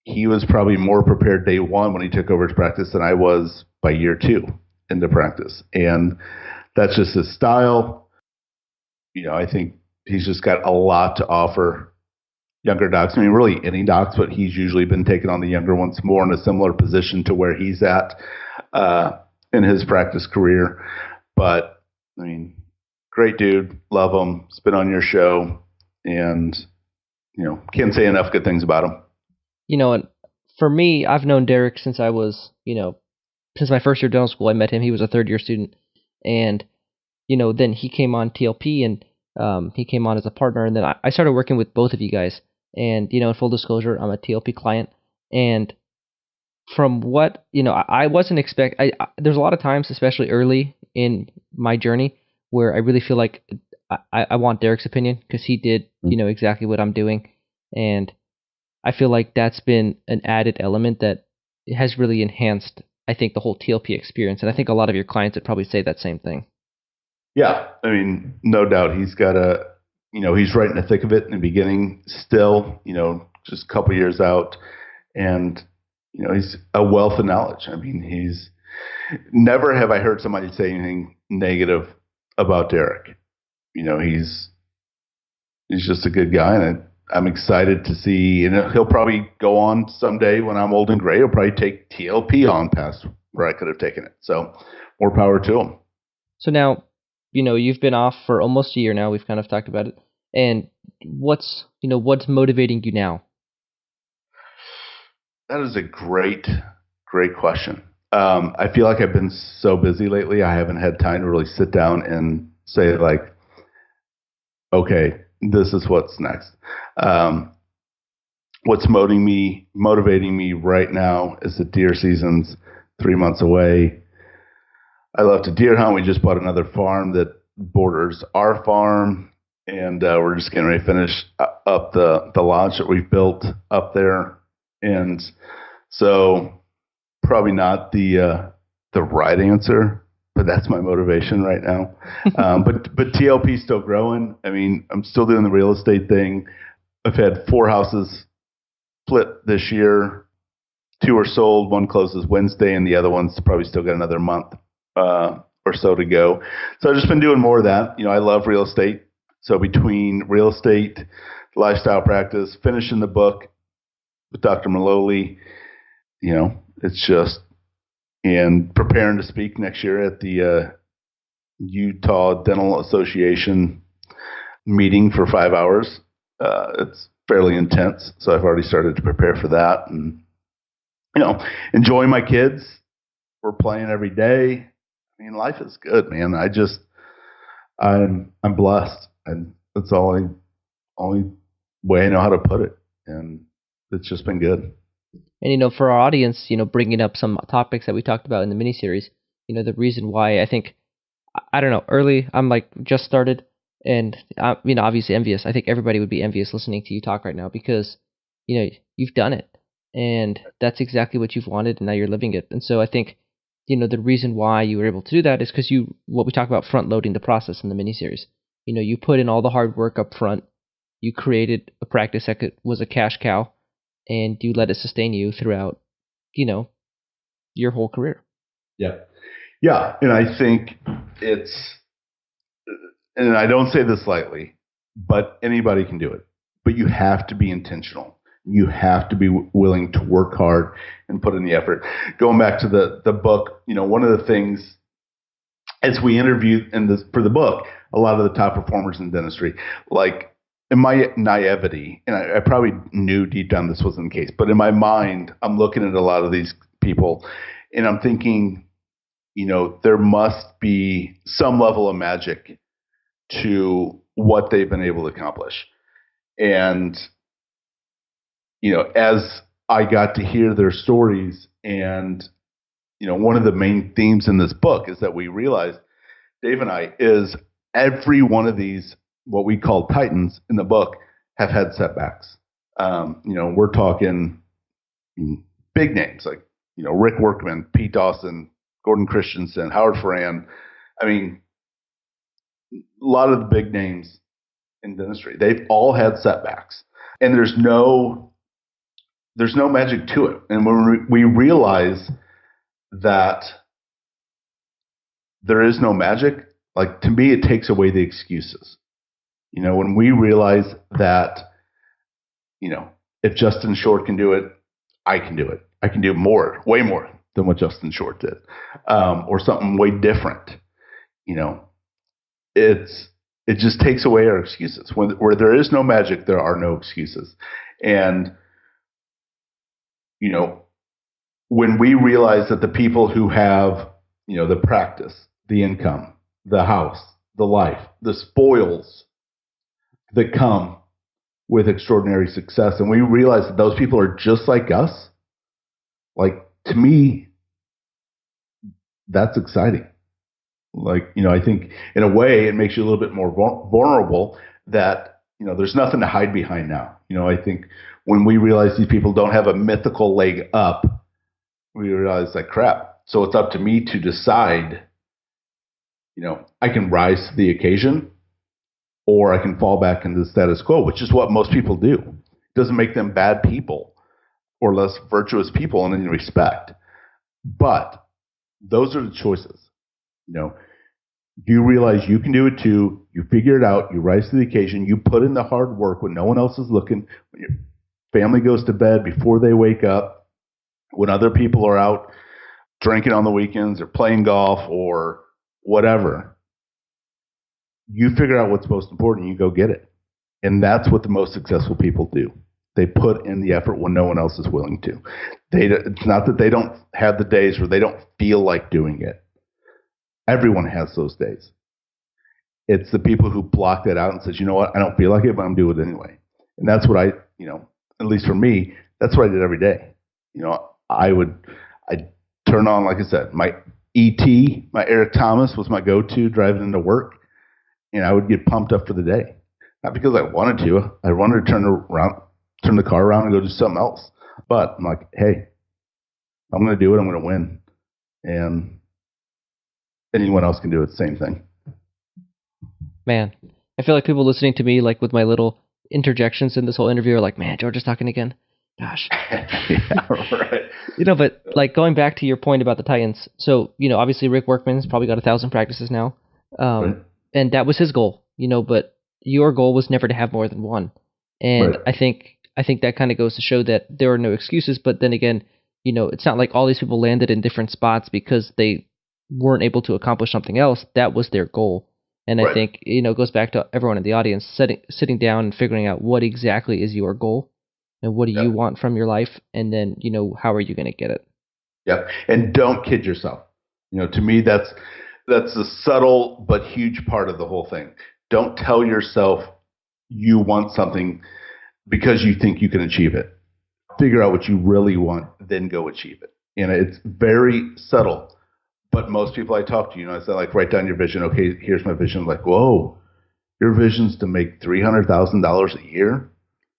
He was probably more prepared day one when he took over his practice than I was by year 2 into practice. And that's just his style. I think he's just got a lot to offer younger docs. Really any docs, but he's usually been taking on the younger ones more in a similar position to where he's at in his practice career. But great dude, love him. He's been on your show, and can't say enough good things about him. And for me, I've known Derek since I was, since my first year of dental school. I met him. He was a 3rd-year student, and then he came on TLP, and he came on as a partner, and then I started working with both of you guys. And, in full disclosure, I'm a TLP client. And from what, I wasn't there's a lot of times, especially early in my journey, where I really feel like I want Derek's opinion because he did, exactly what I'm doing. And I feel like that's been an added element that has really enhanced, I think, the whole TLP experience. And I think a lot of your clients would probably say that same thing. Yeah. No doubt. He's got he's right in the thick of it in the beginning still, just a couple years out. And, he's a wealth of knowledge. He's never have I heard somebody say anything negative about Derek. He's just a good guy. And I'm excited to see, and he'll probably go on someday when I'm old and gray. He'll probably take TLP on past where I could have taken it. So more power to him. So now, you've been off for almost a year now. We've kind of talked about it. And what's motivating you now? That is a great question. I feel like I've been so busy lately. I haven't had time to really sit down and say like, okay, this is what's next. What's motivating me right now is the deer season's 3 months away. I love to deer hunt. We just bought another farm that borders our farm, and we're just getting ready to finish up the lodge that we've built up there. And so probably not the right answer, but that's my motivation right now. But TLP is still growing. I'm still doing the real estate thing. I've had 4 houses split this year. 2 are sold. 1 closes Wednesday, and the other one's probably still got another month or so to go. So I've just been doing more of that. I love real estate. So between real estate, lifestyle practice, finishing the book with Dr. Maloli, it's just, and preparing to speak next year at the Utah Dental Association meeting for 5 hours. It's fairly intense, so I've already started to prepare for that, and enjoying my kids. We're playing every day. I mean, life is good, man. I'm blessed, and that's the only way I know how to put it, and it's just been good. And for our audience, bringing up some topics that we talked about in the miniseries, the reason why I think, I don't know, early, I'm like just started, and obviously envious. I think everybody would be envious listening to you talk right now because you've done it, and that's exactly what you've wanted, and now you're living it. And so I think the reason why you were able to do that is because what we talk about, front loading the process in the miniseries. You put in all the hard work up front. You created a practice that was a cash cow, and you let it sustain you throughout, your whole career. Yeah. Yeah. And I think and I don't say this lightly, but anybody can do it. But you have to be intentional. You have to be willing to work hard and put in the effort. Going back to the book, one of the things as we interviewed for the book, a lot of the top performers in dentistry, like in my naivety, and I probably knew deep down this wasn't the case, but in my mind, I'm looking at a lot of these people and I'm thinking, there must be some level of magic to what they've been able to accomplish. And, as I got to hear their stories, and, one of the main themes in this book is that we realized, Dave and I, is every one of these, what we call titans in the book, have had setbacks. We're talking big names like, Rick Workman, Pete Dawson, Gordon Christensen, Howard Ferran. I mean, a lot of the big names in dentistry, they've all had setbacks, and there's no magic to it. And when we realize that there is no magic, like, to me, it takes away the excuses. When we realize that, if Justin Short can do it, I can do it. I can do more, way more than what Justin Short did, or something way different. It just takes away our excuses. Where there is no magic, there are no excuses. And, when we realize that the people who have, the practice, the income, the house, the life, the spoils that come with extraordinary success, and we realize that those people are just like us, like, to me, that's exciting. Like, I think in a way it makes you a little bit more vulnerable, that, there's nothing to hide behind now. I think when we realize these people don't have a mythical leg up, we realize, like, crap. So it's up to me to decide, I can rise to the occasion, or I can fall back into the status quo, which is what most people do. It doesn't make them bad people or less virtuous people in any respect. But those are the choices. You realize you can do it too. You figure it out. You rise to the occasion. You put in the hard work when no one else is looking. When your family goes to bed, before they wake up, when other people are out drinking on the weekends or playing golf or whatever, you figure out what's most important. You go get it. And that's what the most successful people do. They put in the effort when no one else is willing to. It's not that they don't have the days where they don't feel like doing it. Everyone has those days. It's the people who block that out and says, you know what, I don't feel like it, but I'm doing it anyway. And that's what at least for me, that's what I did every day. I'd turn on, like I said, my ET, my Eric Thomas was my go-to driving into work, and I would get pumped up for the day. Not because I wanted to. I wanted to turn the car around and go do something else. But I'm like, hey, I'm going to do it. I'm going to win. And anyone else can do it. Same thing. Man, I feel like people listening to me, like with my little interjections in this whole interview, are like, man, George is talking again. Gosh. Yeah, right. But like going back to your point about the Titans. So, obviously Rick Workman's probably got 1,000 practices now. Right. And that was his goal, but your goal was never to have more than one. And Right. I think that kind of goes to show that there are no excuses. But then again, it's not like all these people landed in different spots because they weren't able to accomplish something else. That was their goal. And Right. I think, it goes back to everyone in the audience, sitting down and figuring out what exactly is your goal and what do you Yep. want from your life, and then, how are you going to get it? Yep. And don't kid yourself. To me, that's a subtle but huge part of the whole thing. Don't tell yourself you want something because you think you can achieve it. Figure out what you really want, then go achieve it. And it's very subtle. But most people I talk to, I say, like, write down your vision. Okay, here's my vision. Like, whoa, your vision's to make $300,000 a year?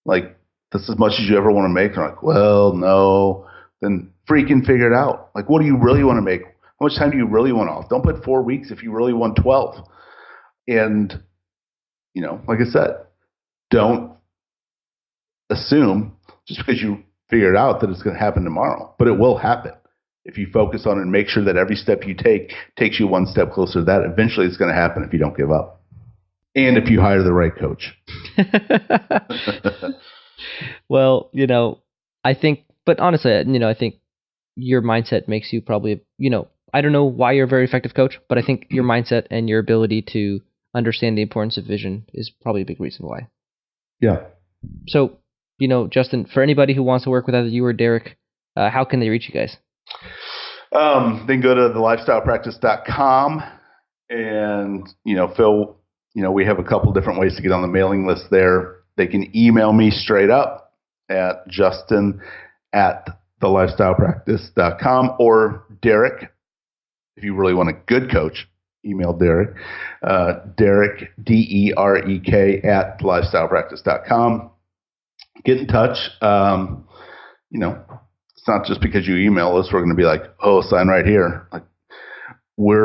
Like, that's as much as you ever want to make? They're like, well, no. Then freaking figure it out. Like, what do you really want to make? How much time do you really want off? Don't put 4 weeks if you really want 12. And, like I said, don't assume just because you figure it out that it's going to happen tomorrow. But it will happen. If you focus on it and make sure that every step you take takes you one step closer to that, eventually it's going to happen if you don't give up. And if you hire the right coach. Well, I think, but honestly, I think your mindset makes you probably, I don't know why you're a very effective coach, but I think your mindset and your ability to understand the importance of vision is probably a big reason why. Yeah. So, Justin, for anybody who wants to work with either you or Derek, how can they reach you guys? Then go to thelifestylepractice.com and, Phil, we have a couple different ways to get on the mailing list there. They can email me straight up at justin@thelifestylepractice.com, or Derek, if you really want a good coach, email Derek, Derek, DEREK @thelifestylepractice.com. Get in touch. It's not just because you email us, we're going to be like, oh, sign right here. Like, we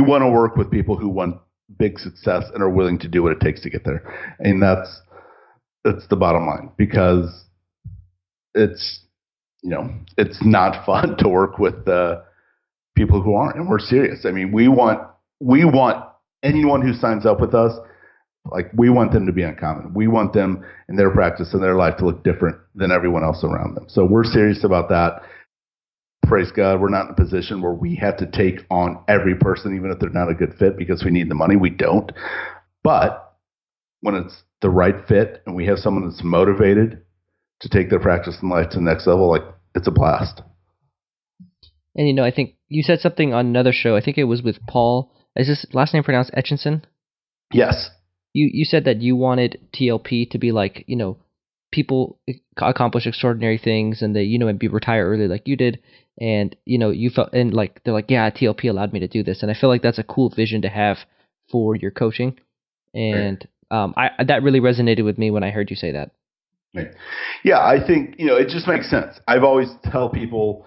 want to work with people who want big success and are willing to do what it takes to get there. And that's the bottom line, because it's not fun to work with people who aren't, and we're serious. I mean, we want anyone who signs up with us, like, we want them to be uncommon. We want them in their practice and their life to look different than everyone else around them. So we're serious about that. Praise God, we're not in a position where we have to take on every person, even if they're not a good fit, because we need the money. We don't. But when it's the right fit and we have someone that's motivated to take their practice and life to the next level, like, it's a blast. And, I think you said something on another show. I think it was with Paul. Is this last name pronounced Etchinson? Yes. You said that you wanted TLP to be like, people accomplish extraordinary things and they, maybe retire early like you did. And, you felt, and like, they're like, yeah, TLP allowed me to do this. And I feel like that's a cool vision to have for your coaching. And that really resonated with me when I heard you say that. Yeah, I think, it just makes sense. I've always tell people,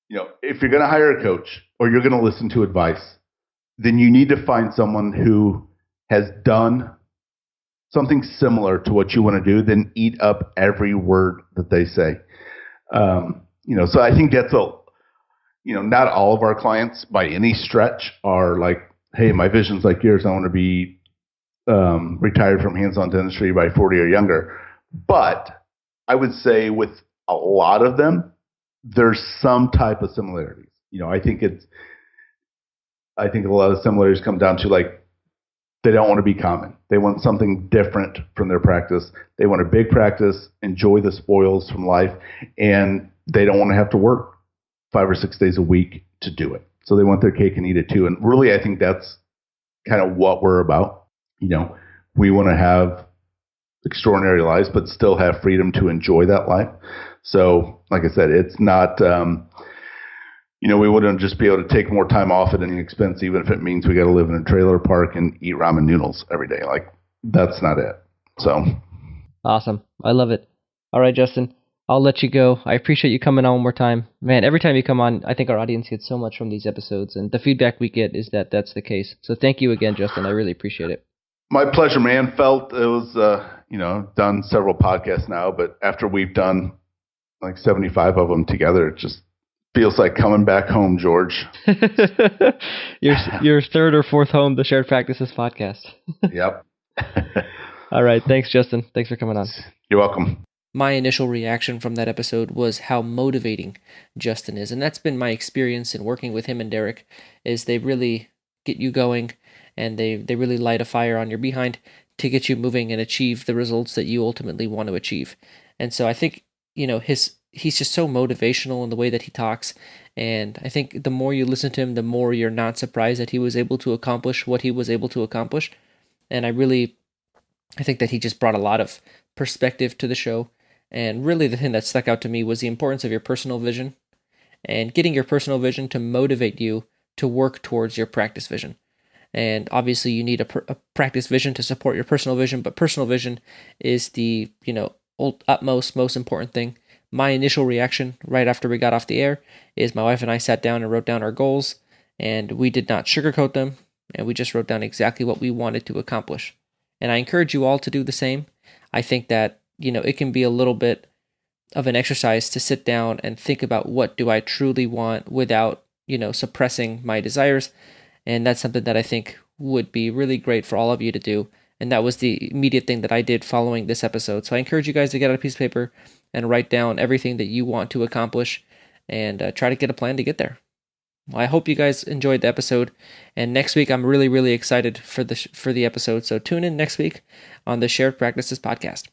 if you're going to hire a coach or you're going to listen to advice, then you need to find someone who has done something similar to what you want to do, then eat up every word that they say. So I think that's not all of our clients by any stretch are like, hey, my vision's like yours. I want to be retired from hands-on dentistry by 40 or younger. But I would say with a lot of them, there's some type of similarities. I think a lot of similarities come down to, like, they don't want to be common. They want something different from their practice. They want a big practice, enjoy the spoils from life, and they don't want to have to work 5 or 6 days a week to do it. So they want their cake and eat it too. And really, I think that's kind of what we're about. We want to have extraordinary lives, but still have freedom to enjoy that life. So, like I said, it's not, we wouldn't just be able to take more time off at any expense, even if it means we got to live in a trailer park and eat ramen noodles every day. Like, that's not it. So. Awesome. I love it. All right, Justin, I'll let you go. I appreciate you coming on one more time. Man, every time you come on, I think our audience gets so much from these episodes, and the feedback we get is that that's the case. So thank you again, Justin. I really appreciate it. My pleasure, man. Felt it was, done several podcasts now, but after we've done like 75 of them together, it just feels like coming back home, George. your third or fourth home, the Shared Practices podcast. Yep. All right. Thanks, Justin. Thanks for coming on. You're welcome. My initial reaction from that episode was how motivating Justin is. And that's been my experience in working with him and Derek, is they really get you going, and they really light a fire on your behind to get you moving and achieve the results that you ultimately want to achieve. And so I think, he's just so motivational in the way that he talks. And I think the more you listen to him, the more you're not surprised that he was able to accomplish what he was able to accomplish. And I think that he just brought a lot of perspective to the show. And really the thing that stuck out to me was the importance of your personal vision and getting your personal vision to motivate you to work towards your practice vision. And obviously you need a practice vision to support your personal vision, but personal vision is the, utmost, most important thing. My initial reaction right after we got off the air is my wife and I sat down and wrote down our goals, and we did not sugarcoat them, and we just wrote down exactly what we wanted to accomplish. And I encourage you all to do the same. I think that, it can be a little bit of an exercise to sit down and think about what do I truly want without, suppressing my desires. And that's something that I think would be really great for all of you to do. And that was the immediate thing that I did following this episode. So I encourage you guys to get out a piece of paper and write down everything that you want to accomplish and try to get a plan to get there. Well, I hope you guys enjoyed the episode. And next week, I'm really, really excited for the episode. So tune in next week on the Shared Practices podcast.